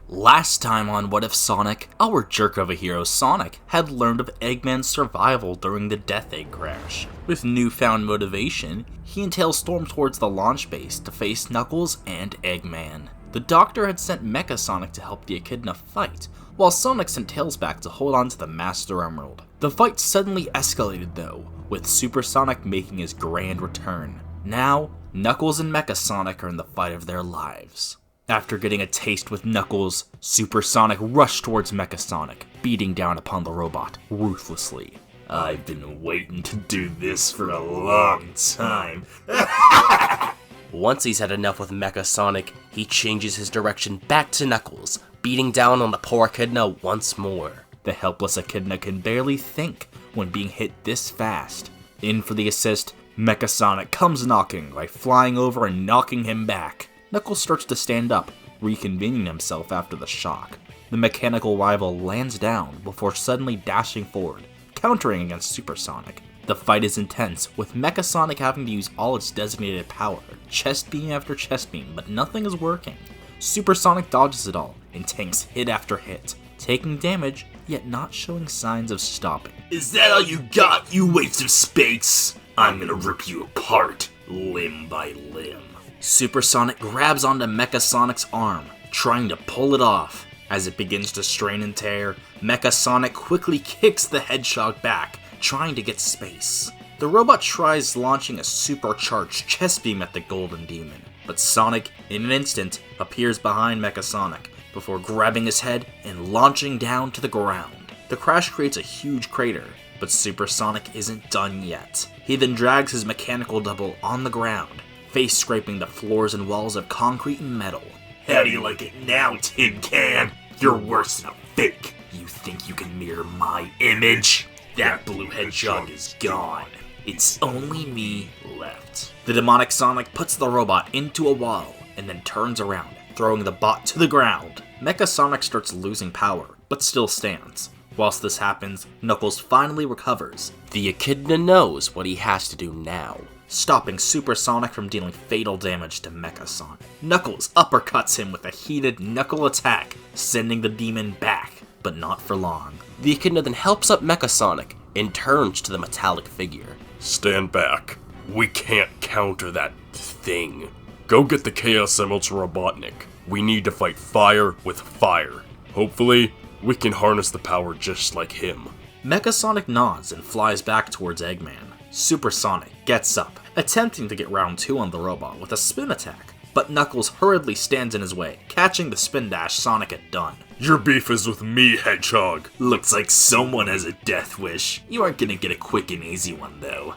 Last time on What If Sonic, our jerk of a hero Sonic had learned of Eggman's survival during the Death Egg crash. With newfound motivation, he and Tails storm towards the launch base to face Knuckles and Eggman. The Doctor had sent Mecha Sonic to help the Echidna fight, while Sonic sent Tails back to hold on to the Master Emerald. The fight suddenly escalated though, with Super Sonic making his grand return. Now, Knuckles and Mecha Sonic are in the fight of their lives. After getting a taste with Knuckles, Super Sonic rushed towards Mecha Sonic, beating down upon the robot ruthlessly. I've been waiting to do this for a long time. Once he's had enough with Mecha Sonic, he changes his direction back to Knuckles, beating down on the poor Echidna once more. The helpless Echidna can barely think when being hit this fast. In for the assist, Mecha Sonic comes knocking by flying over and knocking him back. Knuckles starts to stand up, reconvening himself after the shock. The mechanical rival lands down before suddenly dashing forward, countering against Super Sonic. The fight is intense, with Mecha Sonic having to use all its designated power, chest beam after chest beam, but nothing is working. Super Sonic dodges it all, and tanks hit after hit, taking damage, yet not showing signs of stopping. Is that all you got, you waste of space? I'm gonna rip you apart, limb by limb. Super Sonic grabs onto Mecha Sonic's arm, trying to pull it off. As it begins to strain and tear, Mecha Sonic quickly kicks the Hedgehog back, trying to get space. The robot tries launching a supercharged chest beam at the Golden Demon, but Sonic, in an instant, appears behind Mecha Sonic, before grabbing his head and launching down to the ground. The crash creates a huge crater, but Super Sonic isn't done yet. He then drags his mechanical double on the ground, face scraping the floors and walls of concrete and metal. How do you like it now, Tin Can? You're worse than a fake. You think you can mirror my image? That blue hedgehog is gone. It's only me left. The demonic Sonic puts the robot into a wall, and then turns around, throwing the bot to the ground. Mecha Sonic starts losing power, but still stands. Whilst this happens, Knuckles finally recovers. The Echidna knows what he has to do now, stopping Super Sonic from dealing fatal damage to Mecha Sonic. Knuckles uppercuts him with a heated knuckle attack, sending the demon back, but not for long. The Echidna then helps up Mecha Sonic and turns to the metallic figure. Stand back. We can't counter that thing. Go get the Chaos Emeralds to Robotnik. We need to fight fire with fire. Hopefully, we can harness the power just like him. Mecha Sonic nods and flies back towards Eggman. Super Sonic gets up, attempting to get round 2 on the robot with a spin attack, but Knuckles hurriedly stands in his way, catching the spin dash Sonic had done. Your beef is with me, Hedgehog. Looks like someone has a death wish. You aren't gonna get a quick and easy one though.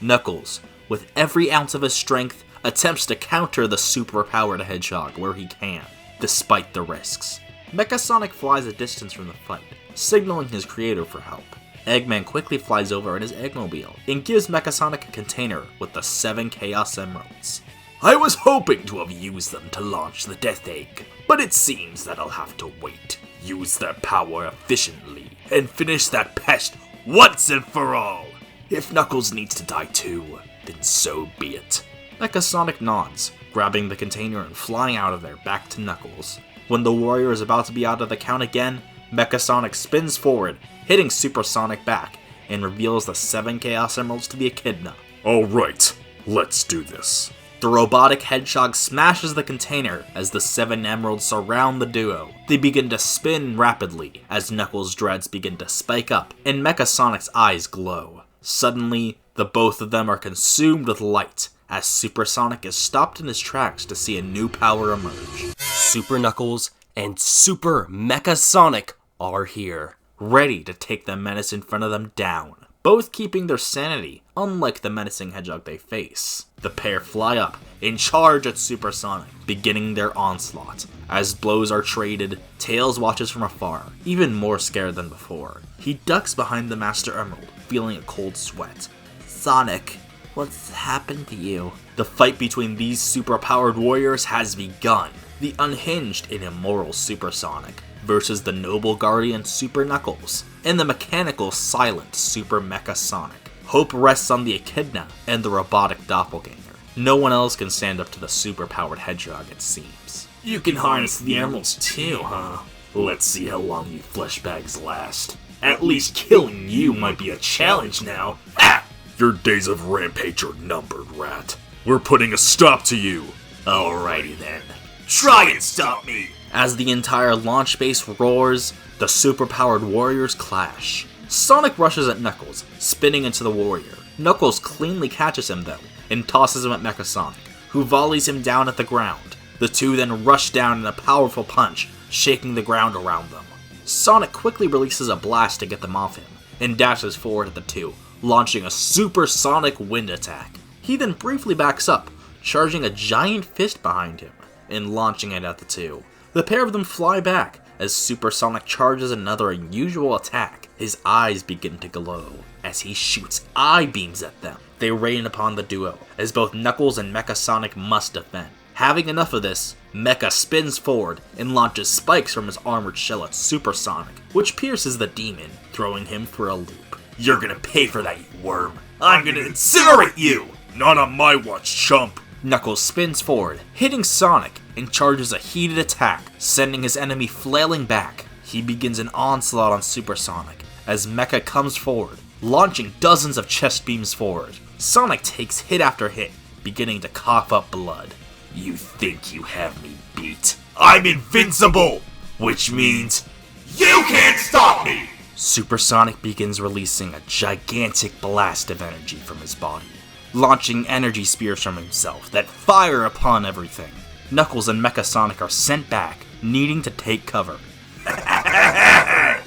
Knuckles, with every ounce of his strength, attempts to counter the super-powered Hedgehog where he can, despite the risks. Mecha Sonic flies a distance from the fight, signaling his creator for help. Eggman quickly flies over in his Eggmobile and gives Mecha Sonic a container with the 7 Chaos Emeralds. I was hoping to have used them to launch the Death Egg, but it seems that I'll have to wait. Use their power efficiently and finish that pest once and for all. If Knuckles needs to die too, then so be it. Mecha Sonic nods, grabbing the container and flying out of there back to Knuckles. When the warrior is about to be out of the count again, Mecha Sonic spins forward, hitting Super Sonic back, and reveals the 7 Chaos Emeralds to the Echidna. Alright, let's do this. The robotic Hedgehog smashes the container as the 7 emeralds surround the duo. They begin to spin rapidly as Knuckles' dreads begin to spike up and Mecha Sonic's eyes glow. Suddenly, the both of them are consumed with light as Super Sonic is stopped in his tracks to see a new power emerge. Super Knuckles and Super Mecha Sonic are here, ready to take the menace in front of them down, both keeping their sanity, unlike the menacing Hedgehog they face. The pair fly up and charge at Super Sonic, beginning their onslaught. As blows are traded, Tails watches from afar, even more scared than before. He ducks behind the Master Emerald, feeling a cold sweat. Sonic, what's happened to you? The fight between these super-powered warriors has begun. The unhinged and immoral Super Sonic versus the noble guardian Super Knuckles and the mechanical silent Super Mecha Sonic. Hope rests on the Echidna and the robotic doppelganger. No one else can stand up to the super-powered Hedgehog, it seems. You can harness the emeralds too, huh? Let's see how long you flesh bags last. At least killing you might be a challenge now. Ah! Your days of rampage are numbered, rat. We're putting a stop to you. Alrighty then. Try and stop me! As the entire launch base roars, the super-powered warriors clash. Sonic rushes at Knuckles, spinning into the warrior. Knuckles cleanly catches him though, and tosses him at Mecha Sonic, who volleys him down at the ground. The two then rush down in a powerful punch, shaking the ground around them. Sonic quickly releases a blast to get them off him, and dashes forward at the two, launching a supersonic wind attack. He then briefly backs up, charging a giant fist behind him, and launching it at the two. The pair of them fly back, as Supersonic charges another unusual attack. His eyes begin to glow, as he shoots eye beams at them. They rain upon the duo, as both Knuckles and Mecha Sonic must defend. Having enough of this, Mecha spins forward and launches spikes from his armored shell at Supersonic, which pierces the demon, throwing him for a loop. You're gonna pay for that, you worm. I'm gonna incinerate you! Not on my watch, chump! Knuckles spins forward, hitting Sonic, and charges a heated attack, sending his enemy flailing back. He begins an onslaught on Supersonic, as Mecha comes forward, launching dozens of chest beams forward. Sonic takes hit after hit, beginning to cough up blood. You think you have me beat? I'm invincible! Which means, you can't stop me! Supersonic begins releasing a gigantic blast of energy from his body, launching energy spears from himself that fire upon everything. Knuckles and Mecha Sonic are sent back, needing to take cover. I'm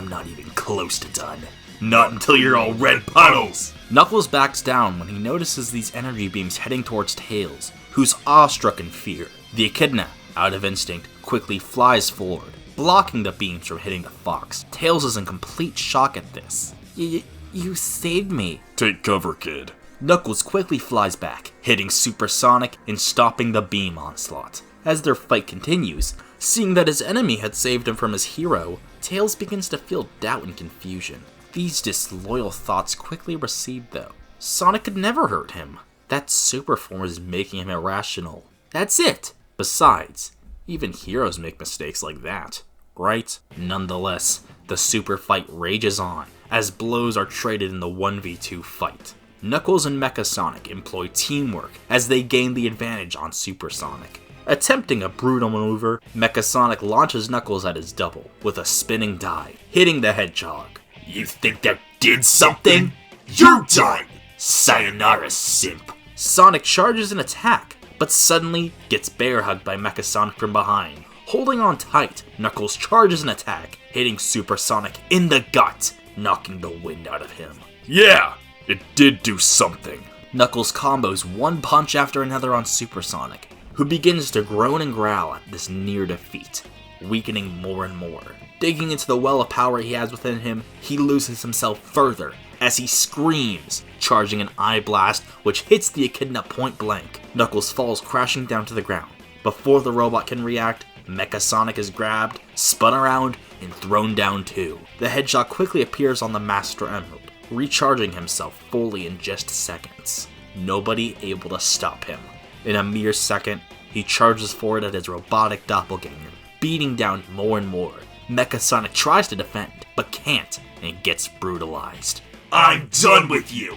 not even close to done. Not until you're all red puddles! Knuckles backs down when he notices these energy beams heading towards Tails, who's awestruck in fear. The Echidna, out of instinct, quickly flies forward, blocking the beams from hitting the fox. Tails is in complete shock at this. You saved me. Take cover, kid. Knuckles quickly flies back, hitting Supersonic and stopping the beam onslaught. As their fight continues, seeing that his enemy had saved him from his hero, Tails begins to feel doubt and confusion. These disloyal thoughts quickly recede though. Sonic could never hurt him. That super form is making him irrational. That's it! Besides, even heroes make mistakes like that, right? Nonetheless, the super fight rages on, as blows are traded in the 1v2 fight. Knuckles and Mecha Sonic employ teamwork as they gain the advantage on Supersonic. Attempting a brutal maneuver, Mecha Sonic launches Knuckles at his double with a spinning dive, hitting the Hedgehog. You think that did something? You're done! Sayonara, simp! Sonic charges an attack, but suddenly gets bear hugged by Mecha Sonic from behind. Holding on tight, Knuckles charges an attack, hitting Supersonic in the gut, knocking the wind out of him. Yeah, it did do something. Knuckles combos one punch after another on Supersonic, who begins to groan and growl at this near defeat, weakening more and more. Digging into the well of power he has within him, he loses himself further as he screams, charging an eye blast which hits the Echidna point blank. Knuckles falls crashing down to the ground. Before the robot can react, Mecha Sonic is grabbed, spun around, and thrown down too. The Hedgehog quickly appears on the Master Emerald, recharging himself fully in just seconds. Nobody able to stop him. In a mere second, he charges forward at his robotic doppelganger, beating down more and more. Mecha Sonic tries to defend, but can't, and gets brutalized. I'm done with you!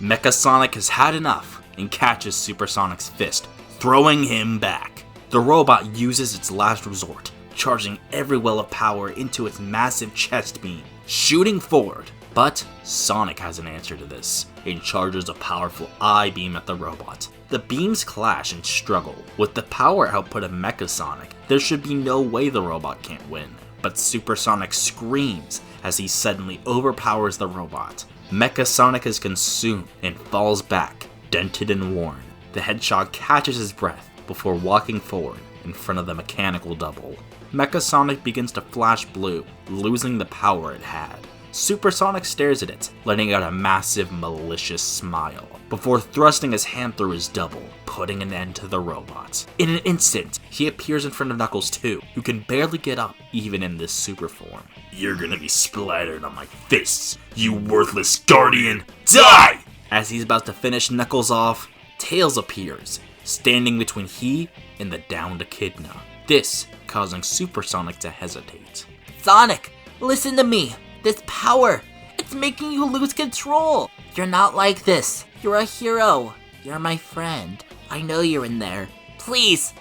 Mecha Sonic has had enough, and catches Supersonic's fist, throwing him back. The robot uses its last resort, charging every well of power into its massive chest beam, shooting forward. But Sonic has an answer to this, and charges a powerful eye beam at the robot. The beams clash and struggle. With the power output of Mecha Sonic, there should be no way the robot can't win. But Supersonic screams as he suddenly overpowers the robot. Mecha Sonic is consumed and falls back, dented and worn. The Hedgehog catches his breath before walking forward in front of the mechanical double. Mecha Sonic begins to flash blue, losing the power it had. Supersonic stares at it, letting out a massive, malicious smile, before thrusting his hand through his double, putting an end to the robot. In an instant, he appears in front of Knuckles too, who can barely get up, even in this super form. You're gonna be splattered on my fists, you worthless guardian! Die! As he's about to finish Knuckles off, Tails appears, standing between he and the downed Echidna. This causing Supersonic to hesitate. Sonic, listen to me. This power, it's making you lose control. You're not like this. You're a hero. You're my friend. I know you're in there. Please,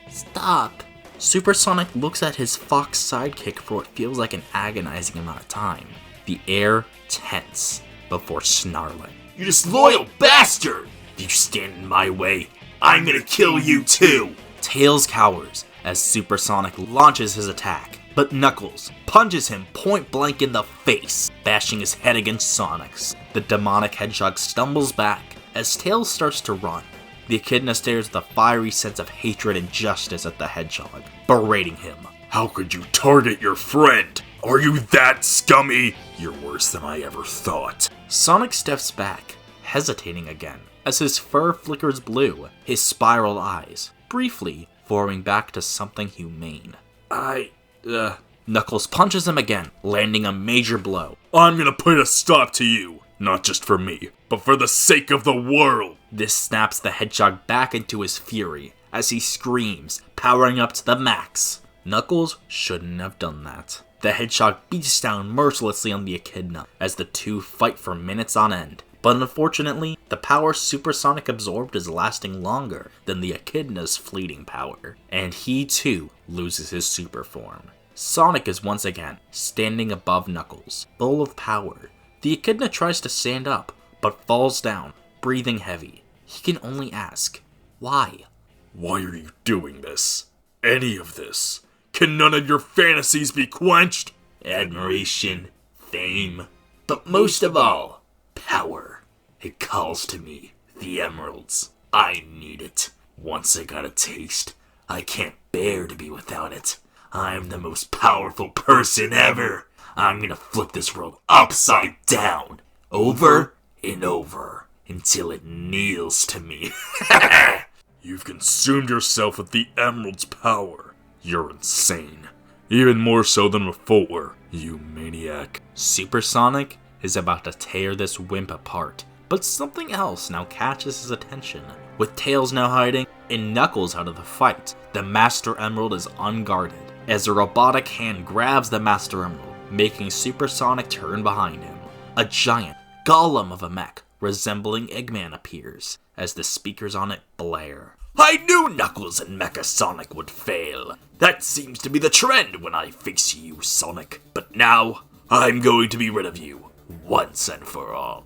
stop. Supersonic looks at his fox sidekick for what feels like an agonizing amount of time. The air tense before snarling. You disloyal bastard! If you stand in my way, I'm gonna kill you too! Tails cowers as Supersonic launches his attack, but Knuckles punches him point blank in the face, bashing his head against Sonic's. The demonic hedgehog stumbles back as Tails starts to run. The Echidna stares with a fiery sense of hatred and justice at the hedgehog, berating him. How could you target your friend? Are you that scummy? You're worse than I ever thought. Sonic steps back, hesitating again, as his fur flickers blue, his spiraled eyes, briefly forming back to something humane. Knuckles punches him again, landing a major blow. I'm gonna put a stop to you. Not just for me, but for the sake of the world. This snaps the hedgehog back into his fury, as he screams, powering up to the max. Knuckles shouldn't have done that. The hedgehog beats down mercilessly on the Echidna, as the two fight for minutes on end. But unfortunately, the power Supersonic absorbed is lasting longer than the Echidna's fleeting power, and he too loses his super form. Sonic is once again standing above Knuckles, full of power. The Echidna tries to stand up, but falls down, breathing heavy. He can only ask, why? Why are you doing this? Any of this? Can none of your fantasies be quenched? Admiration, fame, but most of all, power. It calls to me, the emeralds. I need it. Once I got a taste, I can't bear to be without it. I'm the most powerful person ever. I'm gonna flip this world upside down, over and over, until it kneels to me. You've consumed yourself with the emerald's power. You're insane. Even more so than before, you maniac. Supersonic is about to tear this wimp apart, but something else now catches his attention. With Tails now hiding and Knuckles out of the fight, the Master Emerald is unguarded, as a robotic hand grabs the Master Emerald, making Supersonic turn behind him. A giant golem of a mech resembling Eggman appears, as the speakers on it blare. I knew Knuckles and Mecha Sonic would fail. That seems to be the trend when I face you, Sonic. But now, I'm going to be rid of you, once and for all.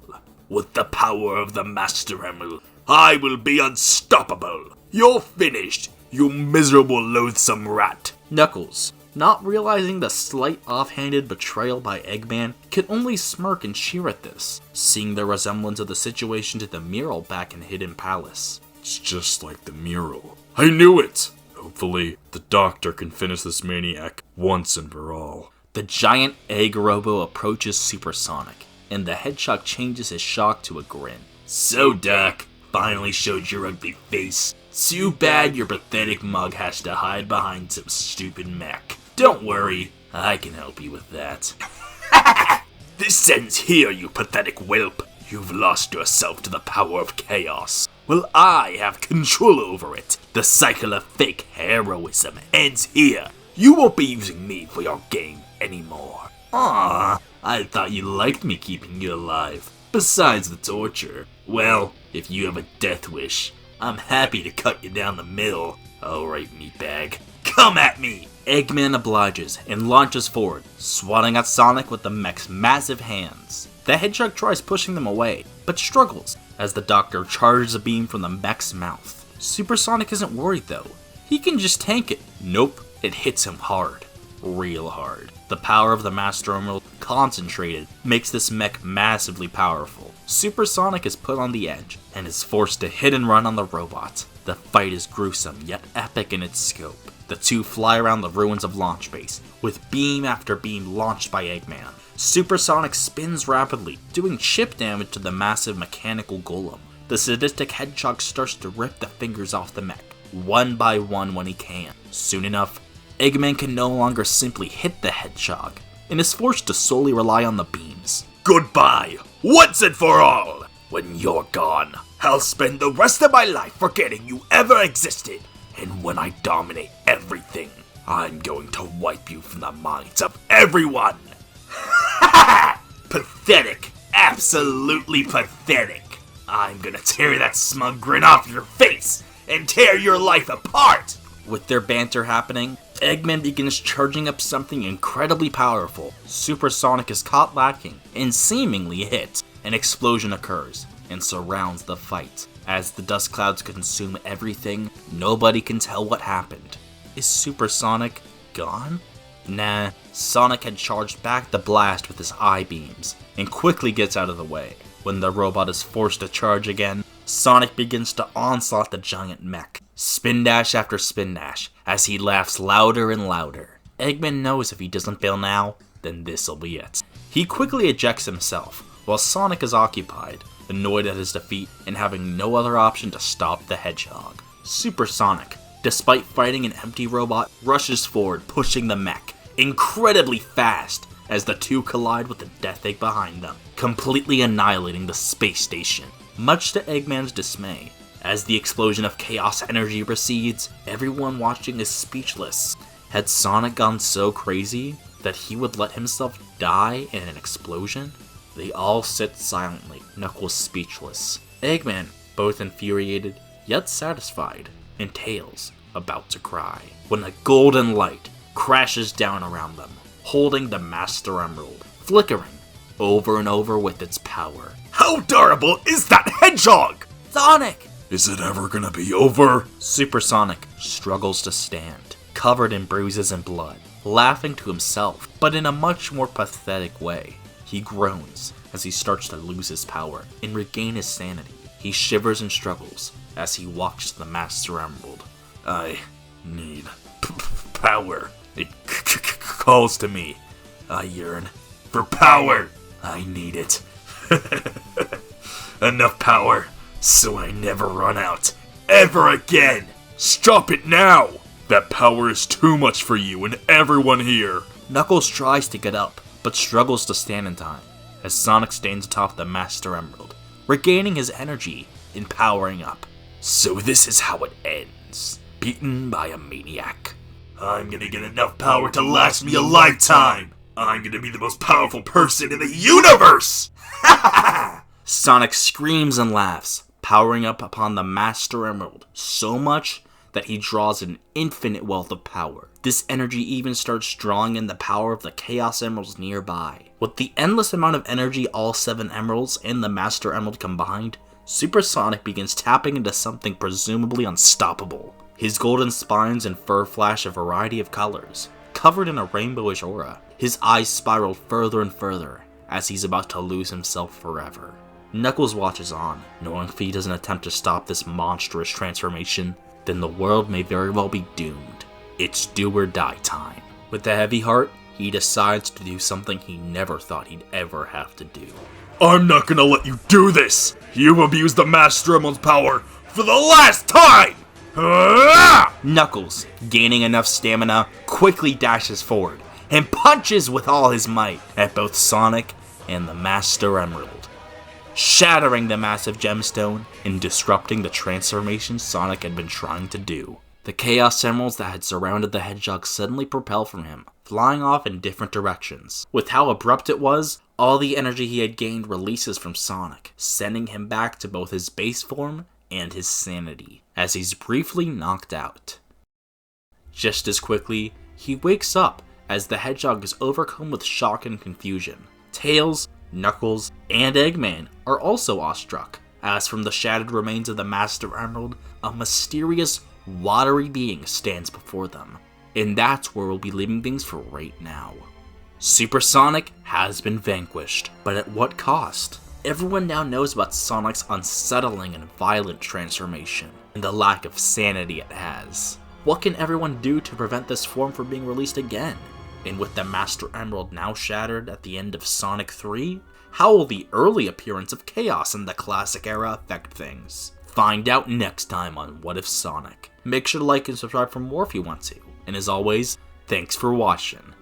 With the power of the Master Emerald, I will be unstoppable. You're finished, you miserable, loathsome rat. Knuckles, not realizing the slight offhanded betrayal by Eggman, can only smirk and cheer at this, seeing the resemblance of the situation to the mural back in Hidden Palace. It's just like the mural. I knew it! Hopefully, the doctor can finish this maniac once and for all. The giant egg robo approaches Supersonic, and the hedgehog changes his shock to a grin. So, Doc, finally showed your ugly face. Too bad your pathetic mug has to hide behind some stupid mech. Don't worry, I can help you with that. This ends here, you pathetic whelp. You've lost yourself to the power of chaos. Well, I have control over it. The cycle of fake heroism ends here. You won't be using me for your game anymore. Aww, I thought you liked me keeping you alive. Besides the torture. Well, if you have a death wish, I'm happy to cut you down the middle. Alright, meatbag. Come at me! Eggman obliges and launches forward, swatting at Sonic with the mech's massive hands. The hedgehog tries pushing them away, but struggles as the doctor charges a beam from the mech's mouth. Supersonic isn't worried though. He can just tank it. Nope, it hits him hard. Real hard. The power of the Master Emerald, concentrated, makes this mech massively powerful. Supersonic is put on the edge, and is forced to hit and run on the robot. The fight is gruesome, yet epic in its scope. The two fly around the ruins of Launch Base, with beam after beam launched by Eggman. Supersonic spins rapidly, doing chip damage to the massive mechanical golem. The sadistic hedgehog starts to rip the fingers off the mech, one by one when he can. Soon enough, Eggman can no longer simply hit the hedgehog, and is forced to solely rely on the beams. Goodbye, once and for all! When you're gone, I'll spend the rest of my life forgetting you ever existed. And when I dominate everything, I'm going to wipe you from the minds of everyone. Pathetic. Absolutely pathetic. I'm gonna tear that smug grin off your face and tear your life apart. With their banter happening, Eggman begins charging up something incredibly powerful. Supersonic is caught lacking and seemingly hit. An explosion occurs and surrounds the fight. As the dust clouds consume everything, nobody can tell what happened. Is Supersonic gone? Nah, Sonic had charged back the blast with his eye beams and quickly gets out of the way. When the robot is forced to charge again, Sonic begins to onslaught the giant mech. Spin dash after spin dash as he laughs louder and louder. Eggman knows if he doesn't bail now, then this'll be it. He quickly ejects himself while Sonic is occupied, annoyed at his defeat and having no other option to stop the Hedgehog. Supersonic, despite fighting an empty robot, rushes forward, pushing the mech incredibly fast as the two collide with the Death Egg behind them, completely annihilating the space station. Much to Eggman's dismay, as the explosion of chaos energy recedes, everyone watching is speechless. Had Sonic gone so crazy that he would let himself die in an explosion? They all sit silently, Knuckles speechless. Eggman, both infuriated, yet satisfied, and Tails, about to cry, when a golden light crashes down around them, holding the Master Emerald, flickering over and over with its power. How durable is that hedgehog? Sonic! Is it ever gonna be over? Supersonic struggles to stand, covered in bruises and blood, laughing to himself, but in a much more pathetic way. He groans as he starts to lose his power and regain his sanity. He shivers and struggles as he walks to the Master Emerald. I need power. It calls to me. I yearn for power. I need it. Enough power so I never run out. Ever again. Stop it now. That power is too much for you and everyone here. Knuckles tries to get up, but struggles to stand in time, as Sonic stands atop the Master Emerald, regaining his energy and powering up. So this is how it ends. Beaten by a maniac. I'm gonna get enough power to last me a lifetime. I'm gonna be the most powerful person in the universe! Sonic screams and laughs, powering up upon the Master Emerald so much that he draws an infinite wealth of power. This energy even starts drawing in the power of the Chaos Emeralds nearby. With the endless amount of energy all 7 emeralds and the Master Emerald combined, Supersonic begins tapping into something presumably unstoppable. His golden spines and fur flash a variety of colors, covered in a rainbowish aura. His eyes spiral further and further as he's about to lose himself forever. Knuckles watches on, knowing if he doesn't attempt to stop this monstrous transformation, then the world may very well be doomed. It's do or die time. With a heavy heart, he decides to do something he never thought he'd ever have to do. I'm not gonna let you do this! You've abused the Master Emerald's power for the last time! Knuckles, gaining enough stamina, quickly dashes forward and punches with all his might at both Sonic and the Master Emerald, shattering the massive gemstone and disrupting the transformation Sonic had been trying to do. The Chaos Emeralds that had surrounded the Hedgehog suddenly propel from him, flying off in different directions. With how abrupt it was, all the energy he had gained releases from Sonic, sending him back to both his base form and his sanity, as he's briefly knocked out. Just as quickly, he wakes up as the Hedgehog is overcome with shock and confusion. Tails, Knuckles, and Eggman are also awestruck, as from the shattered remains of the Master Emerald, a mysterious, watery being stands before them. And that's where we'll be leaving things for right now. Supersonic has been vanquished, but at what cost? Everyone now knows about Sonic's unsettling and violent transformation, and the lack of sanity it has. What can everyone do to prevent this form from being released again? And with the Master Emerald now shattered at the end of Sonic 3, how will the early appearance of Chaos in the classic era affect things? Find out next time on What If Sonic. Make sure to like and subscribe for more if you want to. And as always, thanks for watching.